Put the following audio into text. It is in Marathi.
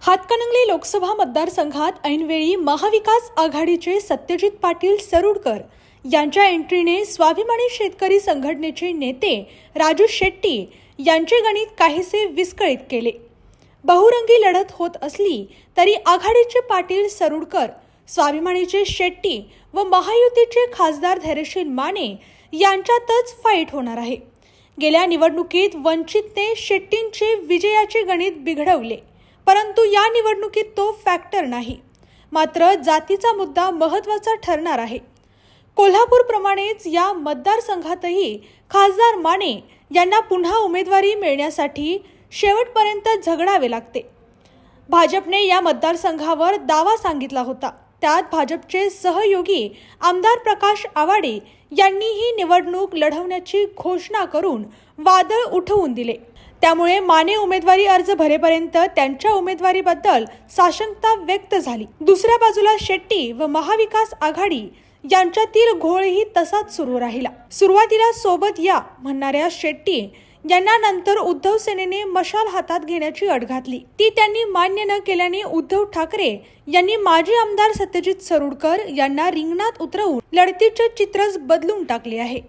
हातकणंगले लोकसभा मतदारसंघात ऐनवेळी महाविकास आघाडीचे सत्यजित पाटील सरुडकर यांच्या एंट्रीने स्वाभिमानी शेतकरी संघटनेचे नेते राजू शेट्टी यांचे गणित काहीसे विस्कळीत केले। बहुरंगी लढत होत असली तरी आघाडीचे पाटील सरुडकर, स्वाभिमानीचे शेट्टी व महायुतीचे खासदार धैर्यशील माने यांच्यातच फाईट होणार आहे। गेल्या निवडणुकीत वंचितने शेट्टींचे विजयाचे गणित बिघडवले, परंतु या निवडणुकीत तो फॅक्टर नाही। मात्र जातीचा मुद्दा महत्त्वाचा ठरणार आहे। कोल्हापूरप्रमाणेच या मतदारसंघातही खासदार माने यांना पुन्हा उमेदवारी मिळण्यासाठी शेवटपर्यंत झगडावे लागते। भाजपने या मतदारसंघावर दावा सांगितला होता, त्यात भाजपचे सहयोगी आमदार प्रकाश आवाडे यांनी ही निवडणूक लढवण्याची घोषणा करून वादळ उठवून दिले। त्यामुळे माने उमेदवारी अर्ज भरेपर्यंत त्यांच्या उमेदवारीबद्दल साशंकता व्यक्त झाली। दुसऱ्या बाजूला शेट्टी व महाविकास आघाडी यांच्यातील घोळही तसाच सुरू राहिला। सुरुवातीला सोबत या म्हणणाऱ्या शेट्टी यांना नंतर उद्धव सेनेने मशाल हातात घेण्याची अट घातली, ती त्यांनी मान्य न केल्याने उद्धव ठाकरे यांनी माजी आमदार सत्यजित सरुडकर यांना रिंगणात उतरवून लढतीचे चित्रच बदलून टाकले आहे।